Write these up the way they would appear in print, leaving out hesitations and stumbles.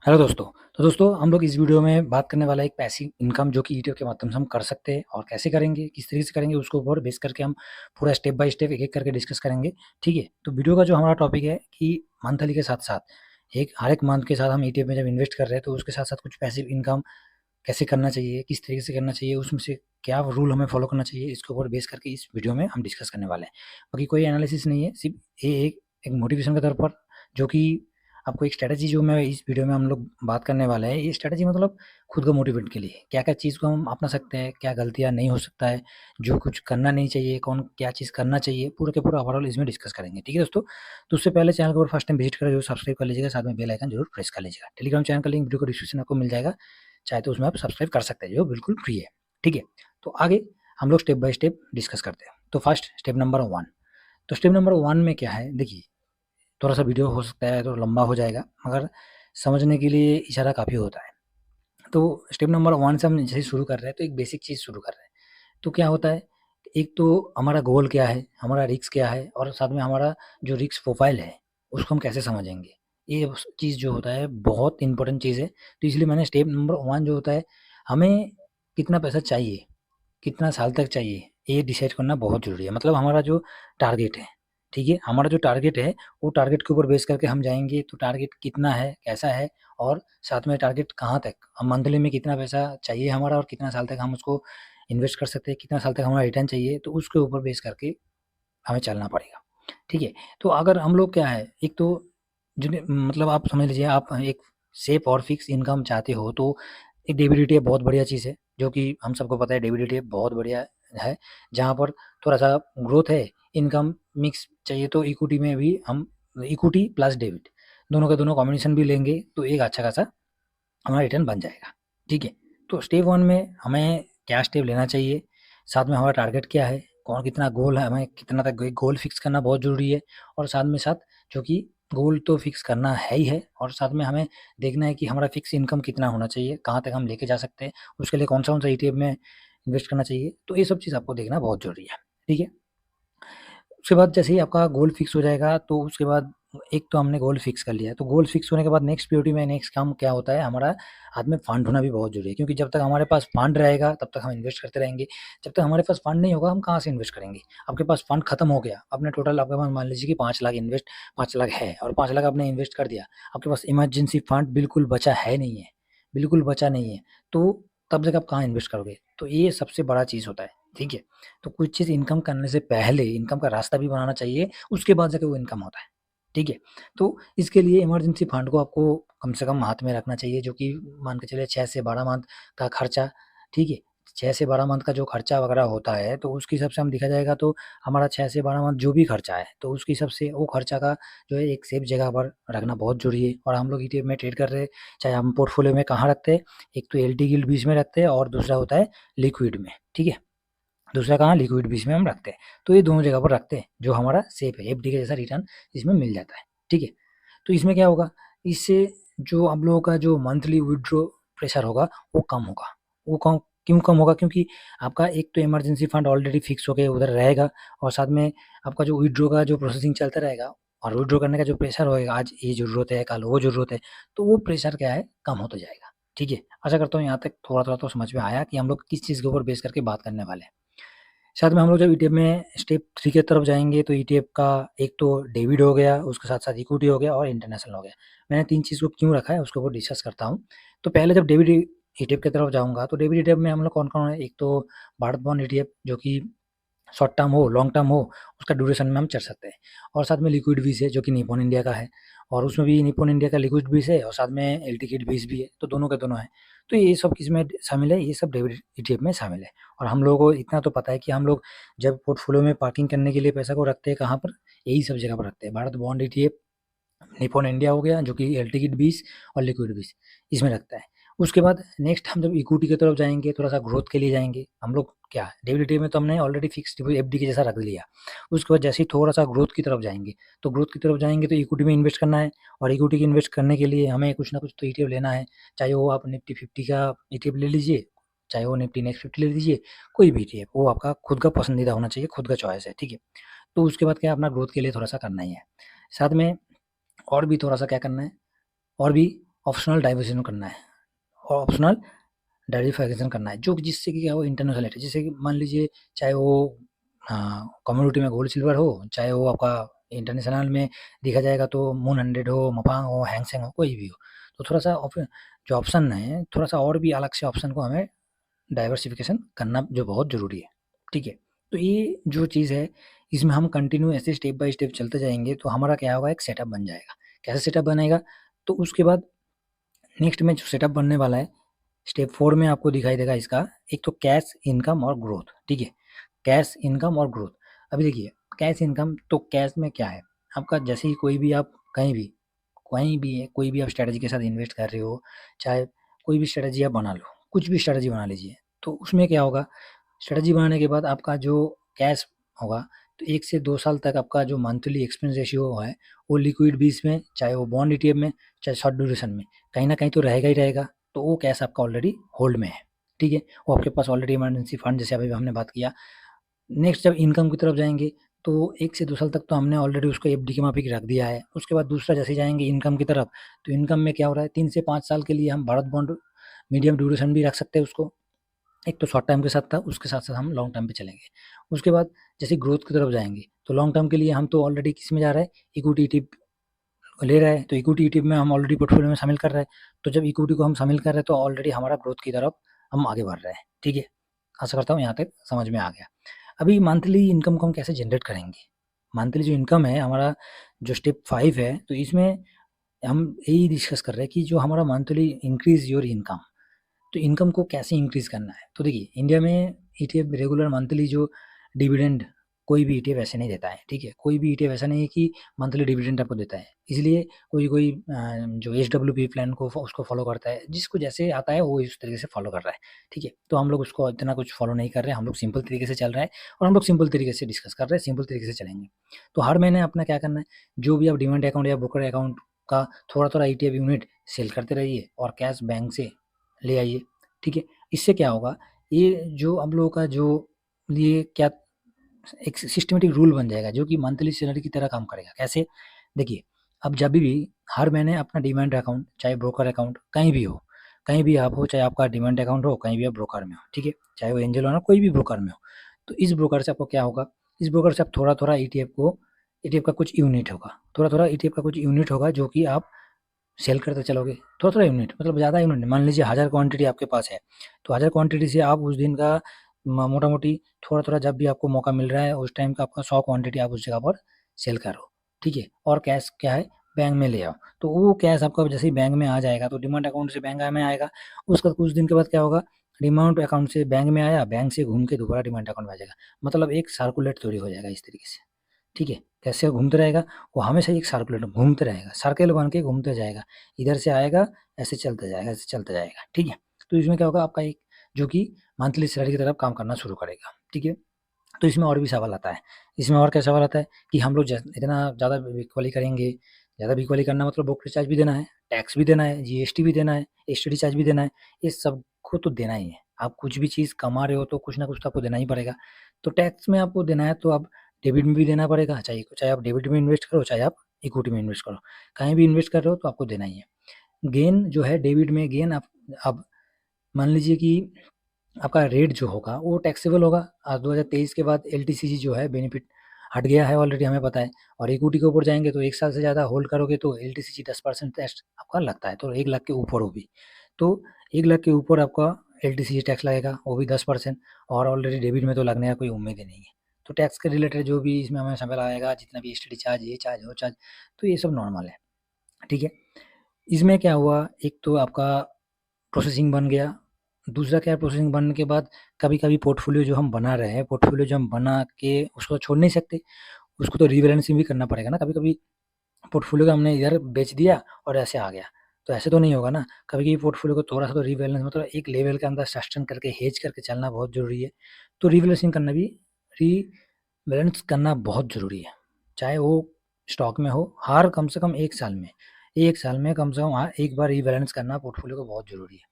Hello दोस्तों। तो दोस्तों हम लोग इस वीडियो में बात करने वाला है एक पैसिव इनकम जो कि ईटीएफ के माध्यम से हम कर सकते हैं और कैसे करेंगे, किस तरीके से करेंगे, उसको ऊपर बेस करके हम पूरा स्टेप बाय स्टेप एक-एक करके डिस्कस करेंगे, ठीक है? तो वीडियो का जो हमारा टॉपिक है कि मंथली के साथ-साथ हर एक मंथ के साथ हम ईटीएफ में जब इन्वेस्ट कर रहे हैं तो उसके साथ-साथ कुछ पैसिव इनकम कैसे करना चाहिए, किस तरीके से करना चाहिए, उसमें से क्या रूल हमें फॉलो करना चाहिए, इसके ऊपर बेस करके इस वीडियो में हम डिस्कस करने वाले हैं। बाकी कोई एनालिसिस नहीं है, सिर्फ़ ये एक मोटिवेशन के तौर पर जो कि आपको एक स्ट्रैटेजी जो मैं इस वीडियो में हम लोग बात करने वाले हैं, ये स्ट्रैटेजी मतलब खुद को मोटिवेट के लिए। क्या-क्या चीज़ को हम अपना सकते हैं, क्या गलतियाँ नहीं हो सकता है, जो कुछ करना नहीं चाहिए, कौन क्या चीज़ करना चाहिए, पूरा का पूरा ओवरऑल इसमें डिस्कस करेंगे। ठीक है दोस्तों? तो उससे पहले चैनल को फर्स्ट टाइम विज़िट करें, ज़रूर सब्सक्राइब कर लीजिएगा, साथ में बेल आइकन ज़रूर प्रेस कर लीजिएगा। टेलीग्राम चैनल का लिंक वीडियो को डिस्क्रिप्शन में आपको मिल जाएगा, चाहे तो उसमें आप सब्सक्राइब कर सकते हैं, जो बिल्कुल फ्री है। ठीक है? तो आगे हम लोग स्टेप बाय स्टेप डिस्कस करते हैं। तो फर्स्ट स्टेप नंबर 1। तो स्टेप नंबर 1 में क्या है, देखिए थोड़ा-सा वीडियो हो सकता है तो लंबा हो जाएगा, मगर समझने के लिए इशारा काफ़ी होता है। तो स्टेप नंबर 1 से हम जैसे शुरू कर रहे हैं, तो एक बेसिक चीज़ शुरू कर रहे हैं। तो क्या होता है, एक तो हमारा गोल क्या है, हमारा रिस्क क्या है और साथ में हमारा जो रिस्क प्रोफ़ाइल है, उसको हम कैसे समझेंगे? ये उस चीज़ जो होता है बहुत इम्पोर्टेंट चीज़ है। तो इसलिए मैंने स्टेप नंबर 1 जो होता है, हमें कितना पैसा चाहिए, कितना साल तक चाहिए, ये डिसाइड करना बहुत ज़रूरी है। मतलब हमारा जो टारगेट है, ठीक है? हमारा जो टारगेट है, वो टारगेट के ऊपर बेस करके हम जाएँगे, तो टारगेट कितना है, कैसा है और साथ में टारगेट कहाँ तक, हम मंथली में कितना पैसा चाहिए हमारा और कितना साल तक हम उसको इन्वेस्ट कर सकते हैं, कितना साल तक हमारा रिटर्न चाहिए, तो उसके ऊपर बेस करके हमें चलना पड़ेगा। ठीक है? तो अगर हम लोग क्या है, एक तो जिन्हें मतलब आप समझ लीजिए आप एक सेफ और फिक्स इनकम चाहते हो, तो एक डेबिट बहुत बढ़िया चीज़ है, जो कि हम सबको पता है डेबिट बहुत बढ़िया है, जहाँ पर थोड़ा-सा ग्रोथ है, इनकम मिक्स चाहिए तो इक्विटी में भी हम इक्विटी प्लस डेबिट दोनों का दोनों कॉम्बिनेशन भी लेंगे, तो एक अच्छा खासा हमारा रिटर्न बन जाएगा। ठीक है? तो स्टेप 1 में हमें क्या स्टेप लेना चाहिए, साथ में हमारा टारगेट क्या है, कौन कितना गोल है, हमें कितना तक गोल फिक्स करना बहुत ज़रूरी है और साथ में साथ जो कि गोल तो फिक्स करना है ही है और साथ में हमें देखना है कि हमारा फिक्स इनकम कितना होना चाहिए, कहाँ तक हम लेके जा सकते हैं, उसके लिए कौन-सा ईटीएफ में इन्वेस्ट करना चाहिए। तो ये सब चीज़ आपको देखना बहुत ज़रूरी है। ठीक है? उसके बाद जैसे ही आपका गोल फिक्स हो जाएगा, तो उसके बाद एक तो हमने गोल फिक्स कर लिया है, तो गोल फिक्स होने के बाद नेक्स्ट प्रायोरिटी में नेक्स्ट काम क्या होता है, हमारा हाथ में फंड होना भी बहुत ज़रूरी है, क्योंकि जब तक हमारे पास फंड रहेगा, तब तक हम इन्वेस्ट करते रहेंगे। जब तक हमारे पास फंड नहीं होगा, हम कहाँ से इन्वेस्ट करेंगे? आपके पास फंड खत्म हो गया, आपने टोटल आपके पास मान लीजिए कि 5 लाख है और 5 लाख आपने इन्वेस्ट कर दिया, आपके पास इमरजेंसी फंड बिल्कुल बचा है नहीं है, बिल्कुल बचा नहीं है, तो तब जाके आप कहाँ इन्वेस्ट करोगे? तो ये सबसे बड़ा चीज़ होता है, ठीक है? तो कुछ चीज़ इनकम करने से पहले इनकम का रास्ता भी बनाना चाहिए, उसके बाद जाके वो इनकम होता है, ठीक है? तो इसके लिए इमरजेंसी फंड को आपको कम से कम हाथ में रखना चाहिए, जो कि मान के चलिए 6 से 12 मंथ का खर्चा, ठीक है? 6 से 12 मंथ का जो खर्चा वगैरह होता है, तो उसके हिसाब से हम देखा जाएगा तो हमारा 6 से 12 मंथ जो भी खर्चा है, तो उसके हिसाब से वो खर्चा का जो है एक सेफ जगह पर रखना बहुत ज़रूरी है और हम लोग ईटीएफ में ट्रेड कर रहे हैं, चाहे हम पोर्टफोलियो में कहाँ रखते हैं, एक तो एलटी गिल्ड बीच में रखते हैं और दूसरा होता है लिक्विड में, ठीक है? दूसरा कहाँ लिक्विड बीच में हम रखते हैं। तो ये दोनों जगह पर रखते हैं, जो हमारा सेफ है, एफडी के जैसा रिटर्न इसमें मिल जाता है, ठीक है? तो इसमें क्या होगा, इससे जो आप लोगों का जो मंथली विथड्रॉ प्रेशर होगा, वो कम होगा। वो कम क्यों कम होगा? क्योंकि आपका एक तो इमरजेंसी फंड ऑलरेडी फिक्स होके उधर रहेगा और साथ में आपका जो विथड्रॉ का जो प्रोसेसिंग चलता रहेगा और विथड्रॉ करने का जो प्रेशर होएगा, आज ये ज़रूरत है, कल वो ज़रूरत है, तो वो प्रेशर क्या है, कम होता जाएगा, ठीक है? आशा करता हूँ यहाँ तक थोड़ा-थोड़ा तो समझ में आया कि हम लोग किस चीज़ के ऊपर बेस करके बात करने वाले हैं। साथ में हम लोग जब ईटीएफ में स्टेप 3 की तरफ जाएँगे, तो ईटीएफ का एक तो डेबिट हो गया, उसके साथ-साथ इक्विटी हो गया और इंटरनेशनल हो गया। मैंने 3 चीज़ को क्यों रखा है, उसके ऊपर डिस्कस करता हूँ। तो पहले जब डेबिट ईटीएफ की तरफ जाऊँगा, तो डेबिट ईटीएफ में हम लोग कौन-कौन है, एक तो भारत बॉन्ड ईटीएफ जो कि शॉर्ट टर्म हो, लॉन्ग टर्म हो, उसका ड्यूरेशन में हम चल सकते हैं और साथ में लिक्विड बीस है, जो कि निप्पॉन इंडिया का है और उसमें भी निप्पॉन इंडिया का लिक्विड बीस है और साथ में एलटीकेट बीस भी है, तो दोनों के दोनों हैं। तो ये सब किसमें शामिल है, ये सब डेबिट ईटीएफ में शामिल है और हम लोगों को इतना तो पता है कि हम लोग जब पोर्टफोलियो में पार्किंग करने के लिए पैसा को रखते हैं कहाँ पर, यही सब जगह पर रखते हैं। Bharat bond ETF, Nippon India हो गया जो कि एलटीकिट 20 और लिक्विड 20 इसमें लगता है। उसके बाद नेक्स्ट हम जब इक्विटी की तरफ जाएँगे, थोड़ा-सा ग्रोथ के लिए जाएँगे, हम लोग क्या डेबिट में तो हमने ऑलरेडी फिक्स्ड डिपो एफडी के जैसा रख लिया। उसके बाद जैसे ही थोड़ा-सा ग्रोथ की तरफ जाएँगे, तो ग्रोथ की तरफ जाएँगे तो इक्विटी में इन्वेस्ट करना है और इक्विटी की इन्वेस्ट करने के लिए हमें कुछ ना कुछ तो ईटीएफ लेना है। चाहे वो आप निफ्टी 50 का ईटीएफ ले लीजिए, चाहे वो निफ्टी नेक्स्ट 50 ले लीजिए, कोई भी ईटीएफ वो आपका खुद का पसंदीदा होना चाहिए, खुद का चॉइस है, ठीक है? तो उसके बाद क्या है अपना ग्रोथ के लिए थोड़ा-सा करना ही है। साथ में और भी थोड़ा-सा क्या करना है, और भी ऑप्शनल डाइवर्सिफिकेशन करना है और ऑप्शनल डाइवर्सिफिकेशन करना है, जो जिससे कि क्या हो इंटरनेशनल है, जैसे कि मान लीजिए चाहे वो कम्युनिटी में गोल्ड सिल्वर हो, चाहे वो आपका इंटरनेशनल में देखा जाएगा तो मून 100 हो, मपांग हो, हैंगसेंग हो, कोई भी हो। तो थोड़ा सा जो ऑप्शन है थोड़ा सा और भी अलग से ऑप्शन को हमें डाइवर्सिफिकेशन करना जो बहुत ज़रूरी है, ठीक है। तो ये जो चीज़ है इसमें हम कंटिन्यू ऐसे स्टेप बाय स्टेप चलते जाएंगे तो हमारा क्या होगा, एक सेटअप बन जाएगा। कैसे सेटअप बनेगा, तो उसके बाद नेक्स्ट में जो सेटअप बनने वाला है स्टेप 4 में आपको दिखाई देगा इसका, एक तो कैश इनकम और ग्रोथ, ठीक है। कैश इनकम और ग्रोथ, अभी देखिए कैश इनकम, तो कैश में क्या है आपका, जैसे ही कोई भी आप कोई भी आप स्ट्रेटजी के साथ इन्वेस्ट कर रहे हो, चाहे कोई भी स्ट्रेटजी आप बना लो, कुछ भी स्ट्रेटजी बना लीजिए, तो उसमें क्या होगा, स्ट्रेटजी बनाने के बाद आपका जो कैश होगा, तो 1 से 2 साल तक आपका जो मंथली एक्सपेंस रेशियो है, वो लिक्विड बीस में, चाहे वो बॉन्ड ईटीएफ में, चाहे शॉर्ट ड्यूरेशन में, कहीं न कहीं तो रहेगा ही रहेगा। तो वो कैश आपका ऑलरेडी होल्ड में है, ठीक है। वो आपके पास ऑलरेडी इमरजेंसी फंड जैसे अभी हमने बात किया। नेक्स्ट जब इनकम की तरफ जाएँगे, तो 1 से 2 साल तक तो हमने ऑलरेडी उसको एफडी के माफिक रख दिया है। उसके बाद दूसरा जैसे जाएँगे इनकम की तरफ, तो इनकम में क्या हो रहा है, 3 से 5 साल के लिए हम भारत बॉन्ड मीडियम ड्यूरेशन भी रख सकते हैं उसको। एक तो शॉर्ट टर्म के साथ था, उसके साथ-साथ हम लॉन्ग टर्म पे चलेंगे। उसके बाद जैसे ग्रोथ की तरफ जाएँगे, तो लॉन्ग टर्म के लिए हम तो ऑलरेडी किसमें जा रहे हैं, इक्विटी ईटीएफ ले रहा है, तो इक्विटी ईटीएफ में हम ऑलरेडी पोर्टफोलियो में शामिल कर रहे हैं। तो जब इक्विटी को हम शामिल कर रहे हैं, तो ऑलरेडी हमारा ग्रोथ की तरफ हम आगे बढ़ रहे हैं, ठीक है। आशा करता हूँ यहाँ तक समझ में आ गया। अभी मंथली इनकम को हम कैसे जनरेट करेंगे? मंथली जो इनकम है हमारा, जो स्टेप 5 है, तो इसमें हम यही डिस्कस कर रहे हैं कि जो हमारा मंथली इंक्रीज़ योर इनकम, तो इनकम को कैसे इंक्रीज़ करना है? तो देखिए इंडिया में ईटीएफ रेगुलर मंथली जो डिविडेंड, कोई भी ईटीएफ ऐसे नहीं देता है, ठीक है? कोई भी ईटीएफ ऐसा नहीं है कि मंथली डिविडेंड आपको देता है। इसलिए कोई-कोई जो एसडब्ल्यूपी प्लान को उसको फ़ॉलो करता है, जिसको जैसे आता है वो इस तरीके से फ़ॉलो कर रहा है, ठीक है? तो हम लोग उसको इतना कुछ फ़ॉलो नहीं कर रहे हैं, हम लोग सिंपल तरीके से चल रहे हैं और हम लोग सिंपल तरीके से डिस्कस कर रहे हैं, सिंपल तरीके से चलेंगे। तो हर महीने अपना क्या करना है, जो भी आप डीमैट अकाउंट या ब्रोकर अकाउंट का थोड़ा-थोड़ा ईटीएफ यूनिट सेल करते रहिए और कैश बैंक से ले आइए, ठीक है? इससे क्या होगा, ये जो हम लोगों का जो ये क्या एक सिस्टमैटिक रूल बन जाएगा जो कि मंथली सैलरी की तरह काम करेगा। कैसे? देखिए, अब जब भी हर महीने अपना डीमैट अकाउंट, चाहे ब्रोकर अकाउंट, कहीं भी हो, कहीं भी आप हो, चाहे आपका डीमैट अकाउंट हो, कहीं भी आप ब्रोकर में हो, ठीक है? चाहे वो एंजल वन हो, कोई भी ब्रोकर में हो। तो इस ब्रोकर से आपको क्या होगा, इस ब्रोकर से आप थोड़ा-थोड़ा ईटीएफ का कुछ यूनिट होगा, थोड़ा-थोड़ा ईटीएफ का कुछ यूनिट होगा जो कि आप सेल करते चलोगे, थोड़ा-थोड़ा यूनिट, मतलब ज़्यादा यूनिट नहीं। मान लीजिए 1000 क्वांटिटी आपके पास है, तो 1000 क्वांटिटी से आप उस दिन का मोटा-मोटी थोड़ा-थोड़ा जब भी आपको मौका मिल रहा है, उस टाइम का आपका 100 क्वांटिटी आप उस जगह पर सेल करो, ठीक है? और कैश क्या है, बैंक में ले आओ। तो वो कैश आपका जैसे ही बैंक में आ जाएगा, तो डीमैट अकाउंट से बैंक में आएगा, उसका कुछ दिन के बाद क्या होगा, डीमैट अकाउंट से बैंक में आया, बैंक से घूम के दोबारा डीमैट अकाउंट में आ जाएगा। मतलब एक सर्कुलेट थ्योरी हो जाएगा इस तरीके से, ठीक है? कैसे घूमते रहेगा, वो हमेशा एक सर्कुलेट घूमते रहेगा, सर्कल बन के घूमते जाएगा। इधर से आएगा, ऐसे चलते जाएगा, ऐसे चलते जाएगा, ठीक है? तो इसमें क्या होगा, आपका एक जो कि मंथली सैलरी की तरफ काम करना शुरू करेगा, ठीक है? तो इसमें और भी सवाल आता है, इसमें और क्या सवाल आता है कि हम लोग इतना ज़्यादा बिकवाली करेंगे, ज़्यादा बिकवाली करना मतलब ब्रोकरेज चार्ज भी देना है, टैक्स भी देना है, जीएसटी भी देना है, एसटीडी चार्ज भी देना है, ये सबको तो देना ही है। आप कुछ भी चीज़ कमा रहे हो तो कुछ ना कुछ तो आपको देना ही पड़ेगा। तो टैक्स में आपको देना है तो आप डेबिट में भी देना पड़ेगा, चाहे चाहे आप डेबिट में इन्वेस्ट करो, चाहे आप इक्विटी में इन्वेस्ट करो, कहीं भी इन्वेस्ट कर रहे हो तो आपको देना ही है। गेन जो है डेबिट में गेन आप मान लीजिए कि आपका रेट जो होगा वो टैक्सेबल होगा। आज 2023 के बाद एलटीसीजी जो है बेनिफिट हट गया है ऑलरेडी, हमें पता है। और इक्विटी के ऊपर जाएँगे तो 1 साल से ज़्यादा होल्ड करोगे तो एलटीसीजी 10% टैक्स आपका लगता है, तो 1 लाख के ऊपर वो भी। तो 1 लाख के ऊपर आपका एलटीसीजी टैक्स लगेगा, वो भी 10%, और ऑलरेडी डेबिट में तो लगने का कोई उम्मीद ही नहीं है। तो टैक्स के रिलेटेड जो भी इसमें हमें शामिल आएगा, जितना भी एसटीडी चार्ज, ये चार्ज, वो चार्ज, तो ये सब नॉर्मल है, ठीक है। इसमें क्या हुआ, एक तो आपका प्रोसेसिंग बन गया, दूसरा क्या है, प्रोसेसिंग बनने के बाद कभी-कभी पोर्टफोलियो जो हम बना रहे हैं, पोर्टफोलियो जो हम बना के उसको तो छोड़ नहीं सकते, उसको तो रीबैलेंसिंग भी करना पड़ेगा ना। कभी-कभी पोर्टफोलियो को हमने इधर बेच दिया और ऐसे आ गया, तो ऐसे तो नहीं होगा ना। कभी-कभी पोर्टफोलियो को थोड़ा-सा तो रीबैलेंस, मतलब एक लेवल के अंदर सस्टेन करके, हेज करके चलना बहुत ज़रूरी है। तो रीबैलेंसिंग करना भी, रीबैलेंस करना बहुत ज़रूरी है। चाहे वो स्टॉक में हो, हर कम से कम 1 साल में, 1 साल में कम से कम एक बार रीबैलेंस करना पोर्टफोलियो को बहुत ज़रूरी है।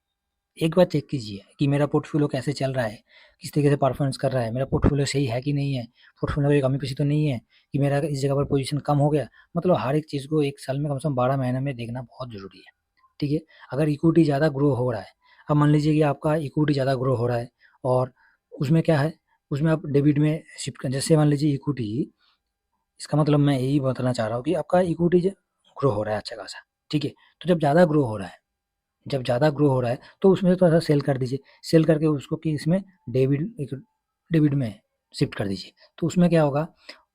एक बार चेक कीजिए कि मेरा पोर्टफोलियो कैसे चल रहा है, किस तरीके से परफॉर्मेंस कर रहा है, मेरा पोर्टफोलियो सही है कि नहीं है, पोर्टफोलियो में कमी-पेशी तो नहीं है कि मेरा इस जगह पर पोजीशन कम हो गया। मतलब हर एक चीज़ को 1 साल में कम से कम 12 महीने में देखना बहुत ज़रूरी है। ठीक है। अगर इक्विटी ज़्यादा ग्रो हो रहा है, अब मान लीजिए कि आपका इक्विटी ज़्यादा ग्रो हो रहा है और उसमें क्या है, उसमें आप डेबिट में शिफ्ट कर, जैसे मान लीजिए इक्विटी, इसका मतलब मैं यही बताना चाह रहा हूँ कि आपका इक्विटी ग्रो हो रहा है अच्छा खासा, ठीक है। तो जब ज़्यादा ग्रो हो रहा है, जब ज़्यादा ग्रो हो रहा है तो उसमें से थोड़ा-सा सेल कर दीजिए। सेल करके उसको कि इसमें डेबिट में शिफ्ट कर दीजिए। तो उसमें क्या होगा,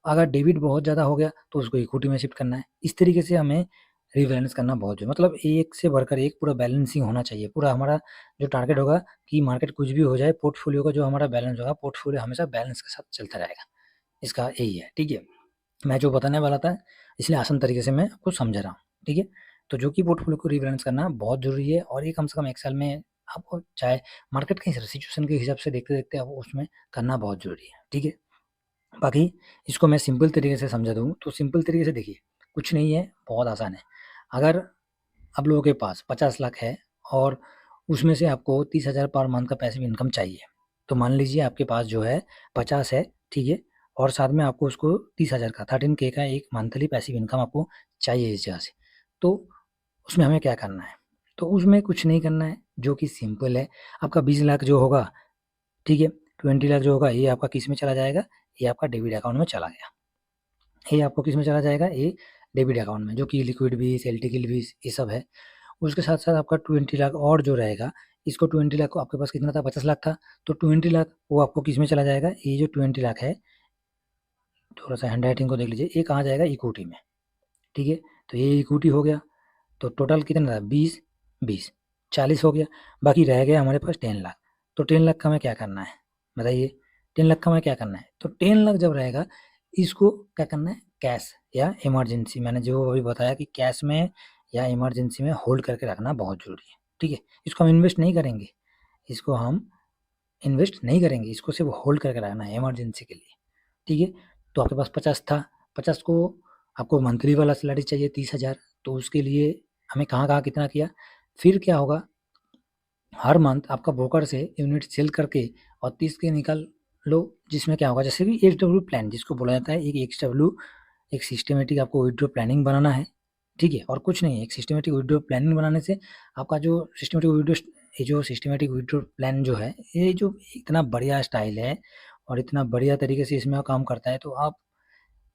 अगर डेबिट बहुत ज़्यादा हो गया तो उसको इक्विटी में शिफ्ट करना है। इस तरीके से हमें रीबैलेंस करना बहुत ज़रूरी, मतलब एक से बढ़कर एक पूरा बैलेंसिंग होना चाहिए। पूरा हमारा जो टारगेट होगा कि मार्केट कुछ भी हो जाए, पोर्टफोलियो का जो हमारा बैलेंस होगा, पोर्टफोलियो हमेशा बैलेंस के साथ चलता रहेगा। इसका यही है, ठीक है। मैं जो बताने वाला था इसलिए आसान तरीके से मैं आपको समझा रहा हूँ, ठीक है। तो जो कि पोर्टफोलियो को रीबैलेंस करना बहुत ज़रूरी है और ये कम से कम 1 साल में आपको, चाहे मार्केट के सिचुएशन के हिसाब से देखते-देखते आपको उसमें करना बहुत ज़रूरी है, ठीक है। बाकी इसको मैं सिंपल तरीके से समझा दूँ तो सिंपल तरीके से देखिए, कुछ नहीं है, बहुत आसान है। अगर आप लोगों के पास 50 लाख है और उसमें से आपको 30,000 पर मंथ का पैसिव इनकम चाहिए, तो मान लीजिए आपके पास जो है 50 है, ठीक है, और साथ में आपको उसको 30,000 का 13K का एक मंथली पैसिव इनकम आपको चाहिए इस जगह से। तो उसमें हमें क्या करना है? तो उसमें कुछ नहीं करना है, जो कि सिंपल है। आपका 20 लाख जो होगा, ठीक है, 20 लाख जो होगा ये आपका किस में चला जाएगा? ये आपका डेबिट अकाउंट में चला गया। ये आपको किस में चला जाएगा? ये डेबिट अकाउंट में, जो कि लिक्विड फीस, एलटीकिल फीस ये सब है। उसके साथ-साथ आपका 20 लाख और जो रहेगा, इसको 20 लाख को आपके पास कितना था? 50 लाख था, तो 20 लाख वो आपको किस में चला जाएगा? ये जो 20 लाख है, थोड़ा-सा हैंडराइटिंग को देख लीजिए, ये कहाँ जाएगा? इक्विटी में, ठीक है? तो ये इक्विटी हो गया, तो टोटल कितना था? 20, 20, 40 हो गया, बाकी रह गया हमारे पास 10 लाख। तो 10 लाख का हमें क्या करना है? बताइए, 10 लाख का हमें क्या करना है? तो 10 लाख जब रहेगा, इसको क्या करना है? कैश या इमरजेंसी, मैंने जो अभी बताया कि कैश में या इमरजेंसी में होल्ड करके रखना बहुत ज़रूरी है, ठीक है? इसको हम इन्वेस्ट नहीं करेंगे, इसको हम इन्वेस्ट नहीं करेंगे, इसको सिर्फ होल्ड करके रखना है इमरजेंसी के लिए, ठीक है? तो आपके पास 50 था, 50 को आपको मंथली वाला सैलरी चाहिए 30,000, तो उसके लिए हमें कहाँ-कहाँ कितना किया? फिर क्या होगा, हर मंथ आपका ब्रोकर से यूनिट सेल करके और 30 के निकाल लो, जिसमें क्या होगा, जैसे कि एचडब्ल्यू प्लान जिसको बोला जाता है, एक एचडब्ल्यू, एक सिस्टमैटिक आपको विथड्रॉ प्लानिंग बनाना है, ठीक है? और कुछ नहीं है, एक सिस्टमैटिक विथड्रॉ प्लानिंग बनाने से आपका जो सिस्टमैटिक विथड्रॉ प्लान जो है, ये जो इतना बढ़िया स्टाइल है और इतना बढ़िया तरीके से इसमें काम करता है, तो आप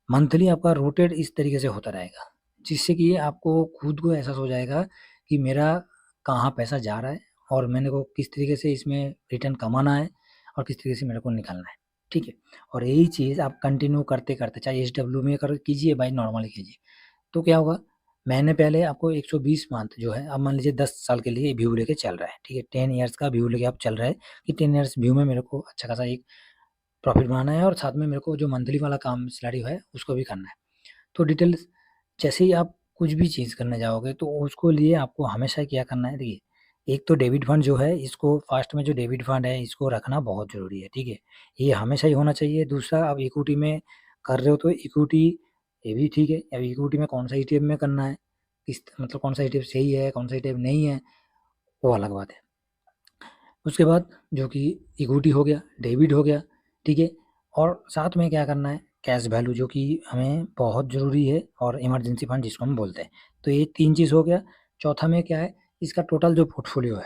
मंथली आपका रोटेट इस तरीके से होता रहेगा, जिससे कि आपको खुद को एहसास हो जाएगा कि मेरा कहाँ पैसा जा रहा है और मैंने को किस तरीके से इसमें रिटर्न कमाना है और किस तरीके से मेरे को निकालना है, ठीक है? और यही चीज़ आप कंटिन्यू करते-करते, चाहे एसडब्ल्यू में कर कीजिए, बाय नॉर्मली कीजिए, तो क्या होगा, मैंने पहले आपको 120 मंथ जो है, अब मान लीजिए 10 साल के लिए व्यू लेके चल रहा है, ठीक है? 10 इयर्स का व्यू लेके आप चल रहा है कि 10 इयर्स व्यू में मेरे को अच्छा खासा एक प्रॉफ़िट बनाना है और साथ में मेरे को जो मंथली वाला काम सैलरी है, उसको भी करना है। तो डिटेल्स, जैसे ही आप कुछ भी चीज़ करने जाओगे तो उसको लिए आपको हमेशा क्या करना है, देखिए, एक तो डेबिट फंड जो है, इसको फर्स्ट में जो डेबिट फंड है इसको रखना बहुत ज़रूरी है, ठीक है? ये हमेशा ही होना चाहिए। दूसरा, आप इक्विटी में कर रहे हो तो इक्विटी, ये भी ठीक है। अब इक्विटी में कौन-सा ईटीएफ में करना है, किस मतलब कौन-सा ईटीएफ सही है, कौन-सा ईटीएफ नहीं है, वो अलग बात है। उसके बाद जो कि इक्विटी हो गया, डेबिट हो गया, ठीक है? और साथ में क्या करना है, कैश वैल्यू जो कि हमें बहुत ज़रूरी है, और इमरजेंसी फंड जिसको हम बोलते हैं। तो ये 3 चीज़ हो गया। चौथा में क्या है, इसका टोटल जो पोर्टफोलियो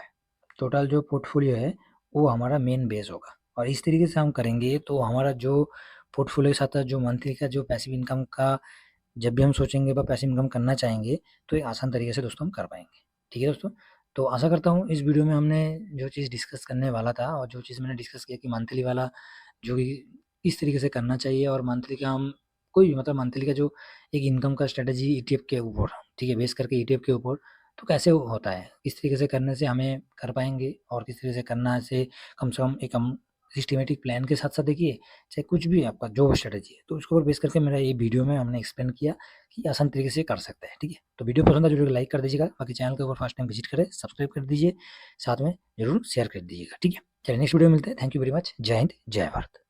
है, वो हमारा मेन बेस होगा, और इस तरीके से हम करेंगे तो हमारा जो पोर्टफोलियो के साथ जो मंथली का जो पैसिव इनकम का, जब भी हम सोचेंगे व पैसिव इनकम करना चाहेंगे, तो एक आसान तरीके से दोस्तों हम कर पाएँगे। ठीक है दोस्तों? तो आशा करता हूँ इस वीडियो में हमने जो चीज़ डिस्कस करने वाला था और जो चीज़ मैंने डिस्कस किया कि मंथली वाला जो कि किस तरीके से करना चाहिए, और मंथली का हम कोई भी मतलब मंथली का जो एक इनकम का स्ट्रैटेजी ईटीएफ के ऊपर, ठीक है, बेस करके ईटीएफ के ऊपर, तो कैसे वो होता है, किस तरीके से करने से हमें कर पाएँगे और किस तरीके से करना से कम से कम एक हम सिस्टमैटिक प्लान के साथ-साथ देखिए, चाहे कुछ भी आपका जो स्ट्रैटेजी है, तो उसके ऊपर बेस करके मेरा ये वीडियो में हमने एक्सप्लेन किया कि आसान तरीके से कर सकते हैं, ठीक है? तो वीडियो पसंद आए वीडियो को लाइक कर दीजिएगा, बाकी चैनल के ऊपर फर्स्ट टाइम विजिट करें, सब्सक्राइब कर दीजिए, साथ में ज़रूर शेयर कर दीजिएगा, ठीक है? चलिए नेक्स्ट वीडियो में मिलते हैं। Thank you very much. जय हिंद, जय भारत।